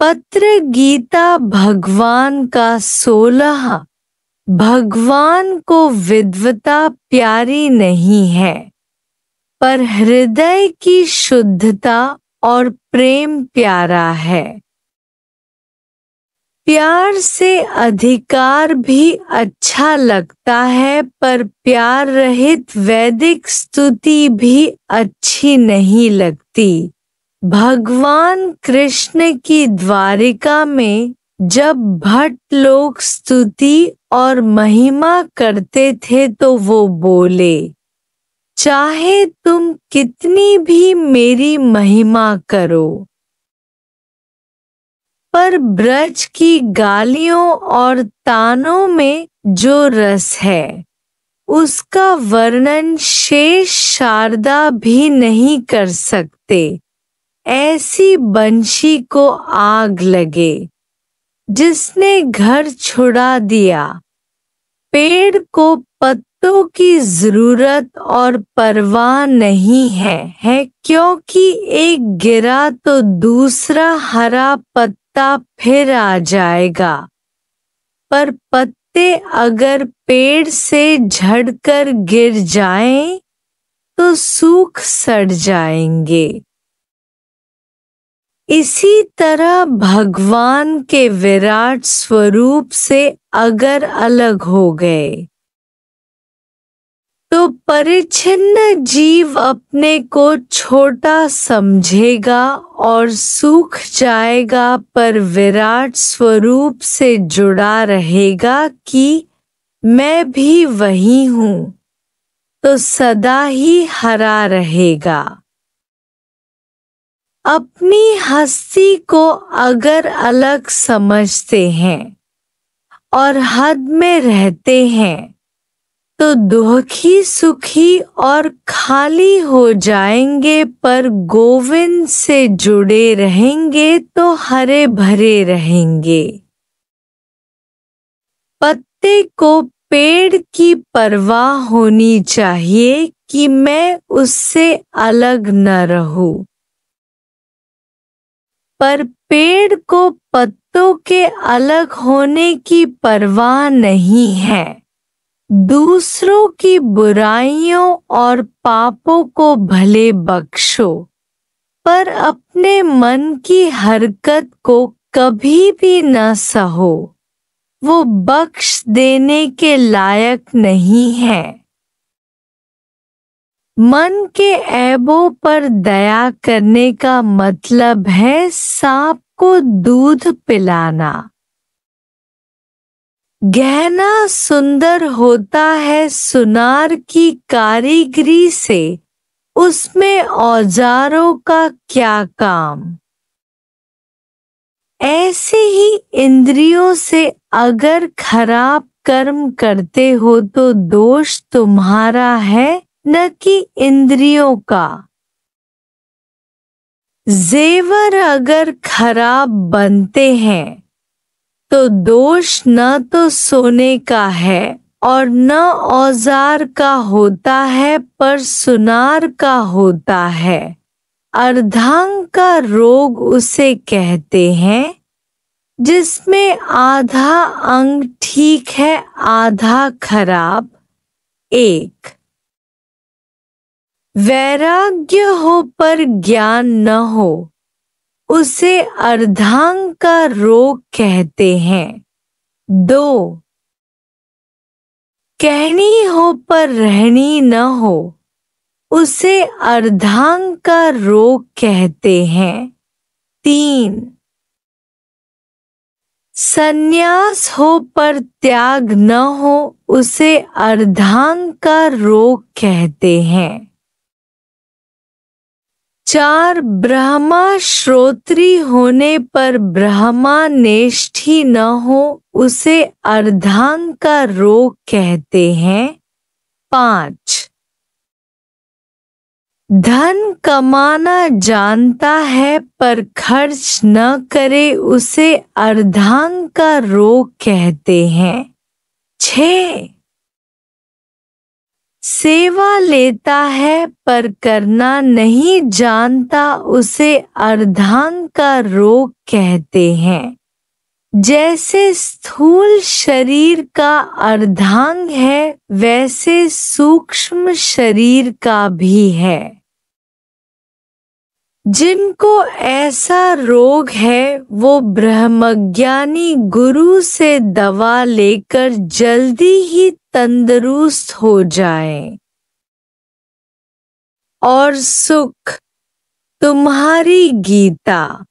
पत्र गीता भगवान का 16। भगवान को विद्वता प्यारी नहीं है, पर हृदय की शुद्धता और प्रेम प्यारा है। प्यार से अधिकार भी अच्छा लगता है, पर प्यार रहित वैदिक स्तुति भी अच्छी नहीं लगती। भगवान कृष्ण की द्वारिका में जब भट्ट लोग स्तुति और महिमा करते थे तो वो बोले, चाहे तुम कितनी भी मेरी महिमा करो, पर ब्रज की गालियों और तानों में जो रस है उसका वर्णन शेष शारदा भी नहीं कर सकते। ऐसी बंशी को आग लगे जिसने घर छुड़ा दिया। पेड़ को पत्तों की जरूरत और परवाह नहीं है क्योंकि एक गिरा तो दूसरा हरा पत्ता फिर आ जाएगा, पर पत्ते अगर पेड़ से झड़कर गिर जाएं तो सूख सड़ जाएंगे। इसी तरह भगवान के विराट स्वरूप से अगर अलग हो गए तो परिच्छिन्न जीव अपने को छोटा समझेगा और सूख जाएगा, पर विराट स्वरूप से जुड़ा रहेगा कि मैं भी वही हूँ, तो सदा ही हरा रहेगा। अपनी हस्ती को अगर अलग समझते हैं और हद में रहते हैं तो दुखी सुखी और खाली हो जाएंगे, पर गोविंद से जुड़े रहेंगे तो हरे भरे रहेंगे। पत्ते को पेड़ की परवाह होनी चाहिए कि मैं उससे अलग न रहूं, पर पेड़ को पत्तों के अलग होने की परवाह नहीं है। दूसरों की बुराइयों और पापों को भले बख्शो, पर अपने मन की हरकत को कभी भी न सहो, वो बख्श देने के लायक नहीं है। मन के ऐबों पर दया करने का मतलब है सांप को दूध पिलाना। गहना सुंदर होता है सुनार की कारीगरी से, उसमें औजारों का क्या काम। ऐसे ही इंद्रियों से अगर खराब कर्म करते हो तो दोष तुम्हारा है, न कि इंद्रियों का। जेवर अगर खराब बनते हैं तो दोष न तो सोने का है और न औजार का होता है, पर सुनार का होता है। अर्धांग का रोग उसे कहते हैं जिसमें आधा अंग ठीक है आधा खराब। एक वैराग्य हो पर ज्ञान न हो, उसे अर्धांग का रोग कहते हैं। 2 कहनी हो पर रहनी न हो, उसे अर्धांग का रोग कहते हैं। 3 संन्यास हो पर त्याग न हो, उसे अर्धांग का रोग कहते हैं। 4 ब्रह्मा श्रोत्री होने पर ब्रह्मा नेष्ठी न हो, उसे अर्धांग का रोग कहते हैं। 5 धन कमाना जानता है पर खर्च न करे, उसे अर्धांग का रोग कहते हैं। 6 सेवा लेता है पर करना नहीं जानता उसे अर्धांग का रोग कहते हैं। जैसे स्थूल शरीर का अर्धांग है वैसे सूक्ष्म शरीर का भी है। जिनको ऐसा रोग है वो ब्रह्मज्ञानी गुरु से दवा लेकर जल्दी ही तंदुरुस्त हो जाए। और सुख तुम्हारी गीता।